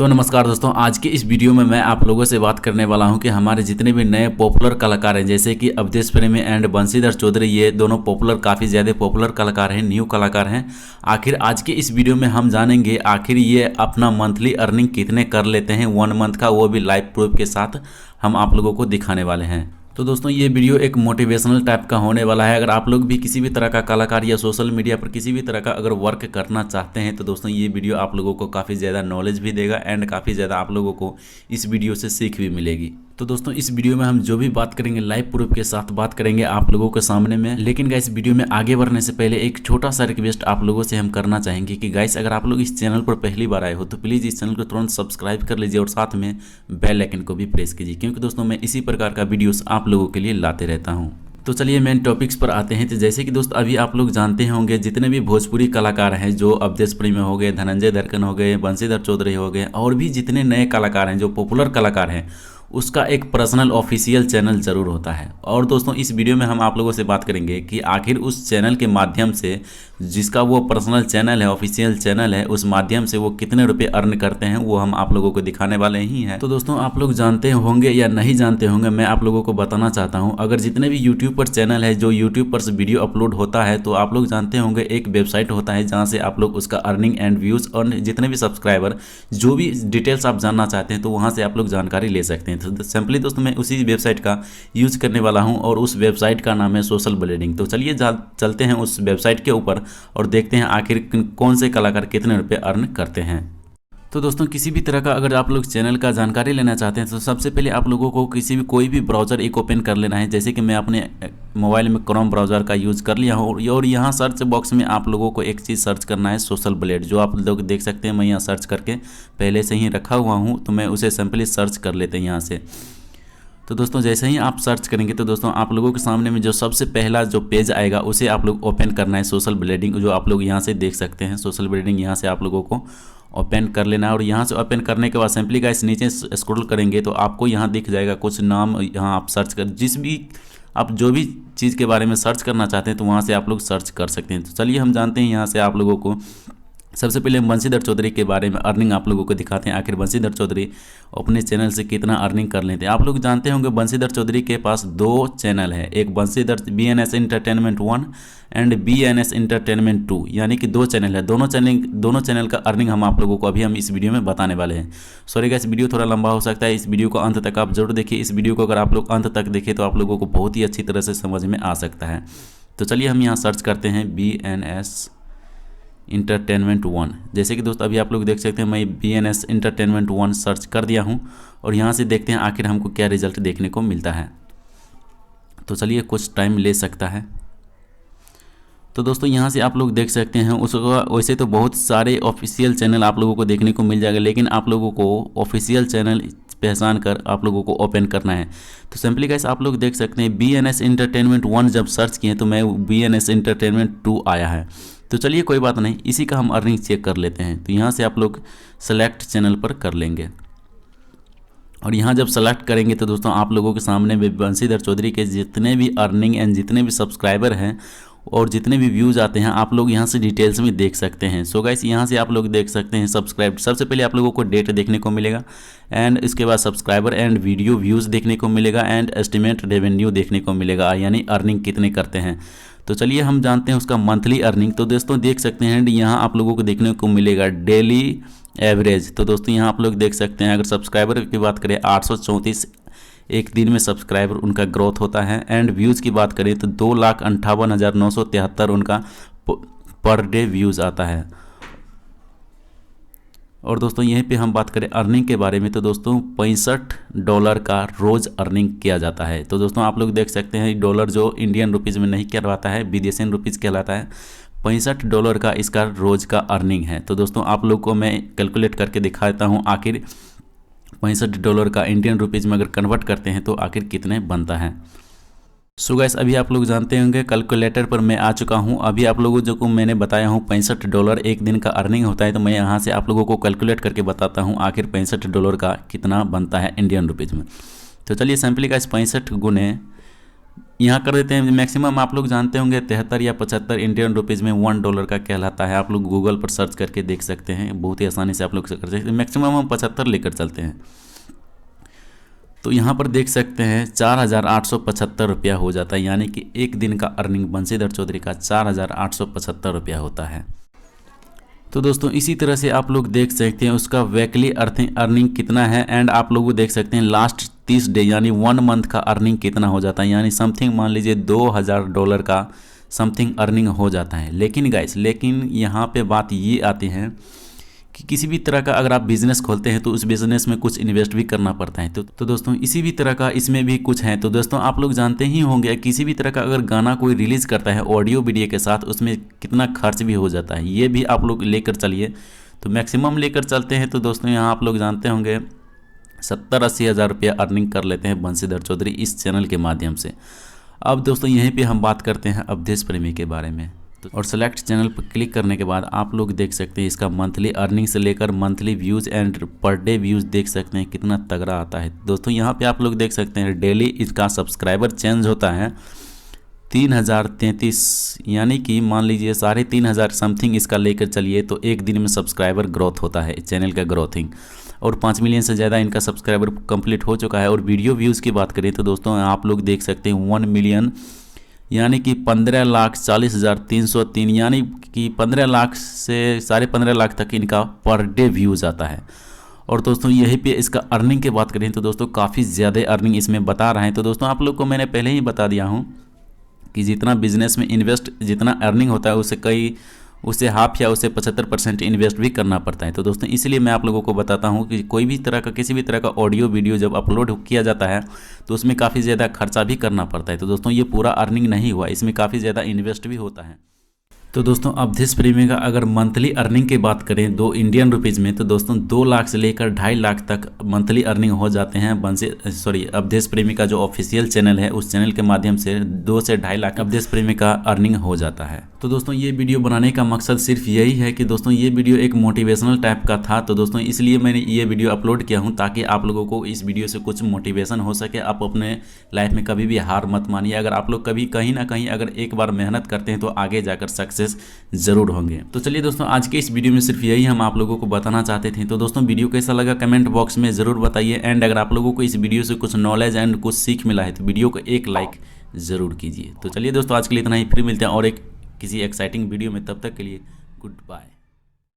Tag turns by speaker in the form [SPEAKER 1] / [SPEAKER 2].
[SPEAKER 1] तो नमस्कार दोस्तों, आज के इस वीडियो में मैं आप लोगों से बात करने वाला हूं कि हमारे जितने भी नए पॉपुलर कलाकार हैं जैसे कि अवधेश प्रेमी एंड बंशीधर चौधरी, ये दोनों पॉपुलर काफ़ी ज़्यादा पॉपुलर कलाकार हैं, न्यू कलाकार हैं। आखिर आज के इस वीडियो में हम जानेंगे आखिर ये अपना मंथली अर्निंग कितने कर लेते हैं 1 मंथ का, वो भी लाइव प्रूफ के साथ हम आप लोगों को दिखाने वाले हैं। तो दोस्तों ये वीडियो एक मोटिवेशनल टाइप का होने वाला है। अगर आप लोग भी किसी भी तरह का कलाकार या सोशल मीडिया पर किसी भी तरह का अगर वर्क करना चाहते हैं तो दोस्तों ये वीडियो आप लोगों को काफ़ी ज़्यादा नॉलेज भी देगा एंड काफ़ी ज़्यादा आप लोगों को इस वीडियो से सीख भी मिलेगी। तो दोस्तों इस वीडियो में हम जो भी बात करेंगे लाइव प्रूफ के साथ बात करेंगे आप लोगों के सामने में। लेकिन गाइस वीडियो में आगे बढ़ने से पहले एक छोटा सा रिक्वेस्ट आप लोगों से हम करना चाहेंगे कि गाइस अगर आप लोग इस चैनल पर पहली बार आए हो तो प्लीज़ इस चैनल को तुरंत सब्सक्राइब कर लीजिए और साथ में बेल आइकन को भी प्रेस कीजिए, क्योंकि दोस्तों मैं इसी प्रकार का वीडियोस आप लोगों के लिए लाते रहता हूँ। तो चलिए मेन टॉपिक्स पर आते हैं। तो जैसे कि दोस्त अभी आप लोग जानते होंगे जितने भी भोजपुरी कलाकार हैं, जो अवधेश प्रेमी हो गए, धनंजय दर्कन हो गए, बंशीधर चौधरी हो गए, और भी जितने नए कलाकार हैं जो पॉपुलर कलाकार हैं, उसका एक पर्सनल ऑफिशियल चैनल ज़रूर होता है। और दोस्तों इस वीडियो में हम आप लोगों से बात करेंगे कि आखिर उस चैनल के माध्यम से, जिसका वो पर्सनल चैनल है, ऑफिशियल चैनल है, उस माध्यम से वो कितने रुपए अर्न करते हैं वो हम आप लोगों को दिखाने वाले ही हैं। तो दोस्तों आप लोग जानते होंगे या नहीं जानते होंगे, मैं आप लोगों को बताना चाहता हूँ। अगर जितने भी यूट्यूब पर चैनल है जो यूट्यूब पर वीडियो अपलोड होता है तो आप लोग जानते होंगे एक वेबसाइट होता है जहाँ से आप लोग उसका अर्निंग एंड व्यूज़ और जितने भी सब्सक्राइबर, जो भी डिटेल्स आप जानना चाहते हैं तो वहाँ से आप लोग जानकारी ले सकते हैं। तो सिंपली दोस्तों मैं उसी वेबसाइट का यूज़ करने वाला हूं और उस वेबसाइट का नाम है सोशल ब्लेडिंग। तो चलिए चलते हैं उस वेबसाइट के ऊपर और देखते हैं आखिर कौन से कलाकार कितने रुपए अर्न करते हैं। तो दोस्तों किसी भी तरह का अगर आप लोग चैनल का जानकारी लेना चाहते हैं तो सबसे पहले आप लोगों को कोई भी ब्राउज़र एक ओपन कर लेना है। जैसे कि मैं अपने मोबाइल में क्रोम ब्राउज़र का यूज़ कर लिया हूँ और यहाँ सर्च बॉक्स में आप लोगों को एक चीज़ सर्च करना है, सोशल ब्लेड, जो आप लोग देख सकते हैं। मैं यहाँ सर्च करके पहले से ही रखा हुआ हूँ, तो मैं उसे सिंपली सर्च कर लेते हैं यहाँ से। तो दोस्तों जैसे ही आप सर्च करेंगे तो दोस्तों आप लोगों के सामने में जो सबसे पहला जो पेज आएगा उसे आप लोग ओपन करना है, सोशल ब्लेडिंग, जो आप लोग यहाँ से देख सकते हैं। सोशल ब्लेडिंग यहाँ से आप लोगों को ओपन कर लेना है और यहाँ से ओपन करने के बाद सिंपली गाइस नीचे स्क्रॉल करेंगे तो आपको यहाँ दिख जाएगा कुछ नाम। यहाँ आप सर्च कर आप जो भी चीज़ के बारे में सर्च करना चाहते हैं तो वहाँ से आप लोग सर्च कर सकते हैं। तो चलिए हम जानते हैं यहाँ से आप लोगों को सबसे पहले हम बंशीधर चौधरी के बारे में अर्निंग आप लोगों को दिखाते हैं। आखिर बंशीधर चौधरी अपने चैनल से कितना अर्निंग कर लेते हैं। आप लोग जानते होंगे बंशीधर चौधरी के पास 2 चैनल है, एक Banshidhar BNS entertainment 1 and BNS entertainment 2, यानी कि 2 चैनल है। दोनों चैनल का अर्निंग हम आप लोगों को अभी हम इस वीडियो में बताने वाले हैं। सॉरी गाइस वीडियो थोड़ा लंबा हो सकता है, इस वीडियो को अंत तक आप जरूर देखिए। इस वीडियो को अगर आप लोग अंत तक देखें तो आप लोगों को बहुत ही अच्छी तरह से समझ में आ सकता है। तो चलिए हम यहाँ सर्च करते हैं BNS इंटरटेनमेंट 1। जैसे कि दोस्त अभी आप लोग देख सकते हैं मैं BNS इंटरटेनमेंट 1 सर्च कर दिया हूं और यहां से देखते हैं आखिर हमको क्या रिजल्ट देखने को मिलता है। तो चलिए कुछ टाइम ले सकता है। तो दोस्तों यहां से आप लोग देख सकते हैं उसका वैसे तो बहुत सारे ऑफिशियल चैनल आप लोगों को देखने को मिल जाएगा, लेकिन आप लोगों को ऑफिशियल चैनल पहचान कर आप लोगों को ओपन करना है। तो सिंपली गाइस आप लोग देख सकते हैं BNS इंटरटेनमेंट 1 जब सर्च किए तो मैं BNS इंटरटेनमेंट 2 आया है। तो चलिए कोई बात नहीं, इसी का हम अर्निंग चेक कर लेते हैं। तो यहाँ से आप लोग सेलेक्ट चैनल पर कर लेंगे और यहाँ जब सेलेक्ट करेंगे तो दोस्तों आप लोगों के सामने बंशीधर चौधरी के जितने भी अर्निंग एंड जितने भी सब्सक्राइबर हैं और जितने भी व्यूज़ आते हैं आप लोग यहाँ से डिटेल्स में देख सकते हैं। सो गाइस यहाँ से आप लोग देख सकते हैं सब्सक्राइब, सबसे पहले आप लोगों को डेट देखने को मिलेगा एंड इसके बाद सब्सक्राइबर एंड वीडियो व्यूज़ देखने को मिलेगा एंड एस्टिमेट रेवेन्यू देखने को मिलेगा, यानी अर्निंग कितने करते हैं। तो चलिए हम जानते हैं उसका मंथली अर्निंग। तो दोस्तों देख सकते हैं यहाँ आप लोगों को देखने को मिलेगा डेली एवरेज। तो दोस्तों यहाँ आप लोग देख सकते हैं अगर सब्सक्राइबर की बात करें 834 एक दिन में सब्सक्राइबर उनका ग्रोथ होता है एंड व्यूज़ की बात करें तो 2,58,973 उनका पर डे व्यूज़ आता है। और दोस्तों यहीं पे हम बात करें अर्निंग के बारे में तो दोस्तों $65 का रोज़ अर्निंग किया जाता है। तो दोस्तों आप लोग देख सकते हैं डॉलर जो इंडियन रुपीज़ में नहीं कहलाता है, विदेशी रुपीज़ कहलाता है। $65 का इसका रोज़ का अर्निंग है। तो दोस्तों आप लोग को मैं कैलकुलेट करके दिखाता हूँ आखिर $65 का इंडियन रुपीज़ में अगर कन्वर्ट करते हैं तो आखिर कितने बनता है। सो गाइस अभी आप लोग जानते होंगे कैलकुलेटर पर मैं आ चुका हूं। अभी आप लोगों जो को मैंने बताया हूं $65 एक दिन का अर्निंग होता है, तो मैं यहां से आप लोगों को कैलकुलेट करके बताता हूं आखिर $65 का कितना बनता है इंडियन रुपीज़ में। तो चलिए सिंपली गाइस 65 गुने यहाँ कर देते हैं। मैक्सिमम आप लोग जानते होंगे 73 या 75 इंडियन रुपीज़ में $1 का कहलाता है। आप लोग गूगल पर सर्च करके देख सकते हैं, बहुत ही आसानी से आप लोग कर सकते हैं। मैक्सिमम हम 75 लेकर चलते हैं। तो यहाँ पर देख सकते हैं 4,875 रुपया हो जाता है, यानी कि एक दिन का अर्निंग बंशीधर चौधरी का 4,875 रुपया होता है। तो दोस्तों इसी तरह से आप लोग देख सकते हैं उसका वीकली अर्निंग कितना है, एंड आप लोग देख सकते हैं लास्ट 30 डे यानी 1 मंथ का अर्निंग कितना हो जाता है, यानी समथिंग मान लीजिए $2,000 का समथिंग अर्निंग हो जाता है। लेकिन गाइस, लेकिन यहाँ पे बात ये आती है कि किसी भी तरह का अगर आप बिज़नेस खोलते हैं तो उस बिज़नेस में कुछ इन्वेस्ट भी करना पड़ता है। तो दोस्तों इसी भी तरह का इसमें भी कुछ है। तो दोस्तों आप लोग जानते ही होंगे किसी भी तरह का अगर गाना कोई रिलीज़ करता है ऑडियो वीडियो के साथ, उसमें कितना खर्च भी हो जाता है, ये भी आप लोग लेकर चलिए। तो मैक्सिमम लेकर चलते हैं। तो दोस्तों यहाँ आप लोग जानते होंगे 70-80 हज़ार रुपया अर्निंग कर लेते हैं बंशीधर चौधरी इस चैनल के माध्यम से। अब दोस्तों यहीं पे हम बात करते हैं अवधेश प्रेमी के बारे में। और सेलेक्ट चैनल पर क्लिक करने के बाद आप लोग देख सकते हैं इसका मंथली अर्निंग से लेकर monthly views and per day views देख सकते हैं कितना तगड़ा आता है। दोस्तों यहाँ पे आप लोग देख सकते हैं डेली इसका सब्सक्राइबर चेंज होता है 3033, यानी कि मान लीजिए 3,500 समथिंग इसका लेकर चलिए तो एक दिन में सब्सक्राइबर ग्रोथ होता है चैनल का ग्रोथिंग। और 5 मिलियन से ज़्यादा इनका सब्सक्राइबर कंप्लीट हो चुका है। और वीडियो व्यूज़ की बात करें तो दोस्तों आप लोग देख सकते हैं 1 मिलियन यानी कि 15,40,303, यानी कि 15 लाख से 15.5 लाख तक इनका पर डे व्यूज़ आता है। और दोस्तों यहीं पे इसका अर्निंग की बात करें तो दोस्तों काफ़ी ज़्यादा अर्निंग इसमें बता रहे हैं। तो दोस्तों आप लोग को मैंने पहले ही बता दिया हूँ कि जितना बिजनेस में इन्वेस्ट जितना अर्निंग होता है उससे हाफ या उससे 75% इन्वेस्ट भी करना पड़ता है। तो दोस्तों इसलिए मैं आप लोगों को बताता हूं कि कोई भी तरह का किसी भी तरह का ऑडियो वीडियो जब अपलोड किया जाता है तो उसमें काफ़ी ज़्यादा खर्चा भी करना पड़ता है। तो दोस्तों ये पूरा अर्निंग नहीं हुआ, इसमें काफ़ी ज़्यादा इन्वेस्ट भी होता है। तो दोस्तों अवधेश प्रेमी का अगर मंथली अर्निंग की बात करें 2 इंडियन रुपीज़ में तो दोस्तों 2 लाख से लेकर 2.5 लाख तक मंथली अर्निंग हो जाते हैं अवधेश प्रेमी का जो ऑफिशियल चैनल है उस चैनल के माध्यम से 2 से 2.5 लाख अवधेश प्रेमी का अर्निंग हो जाता है। तो दोस्तों ये वीडियो बनाने का मकसद सिर्फ यही है कि दोस्तों ये वीडियो एक मोटिवेशनल टाइप का था। तो दोस्तों इसलिए मैंने ये वीडियो अपलोड किया हूँ ताकि आप लोगों को इस वीडियो से कुछ मोटिवेशन हो सके। आप अपने लाइफ में कभी भी हार मत मानिए। अगर आप लोग कभी कहीं ना कहीं अगर एक बार मेहनत करते हैं तो आगे जाकर सक्सेस जरूर होंगे। तो चलिए दोस्तों आज के इस वीडियो में सिर्फ यही हम आप लोगों को बताना चाहते थे। तो दोस्तों वीडियो कैसा लगा कमेंट बॉक्स में ज़रूर बताइए। एंड अगर आप लोगों को इस वीडियो से कुछ नॉलेज एंड कुछ सीख मिला है तो वीडियो को एक लाइक ज़रूर कीजिए। तो चलिए दोस्तों आज के लिए इतना ही, फिर मिलते हैं और एक किसी एक्साइटिंग वीडियो में। तब तक के लिए गुड बाय।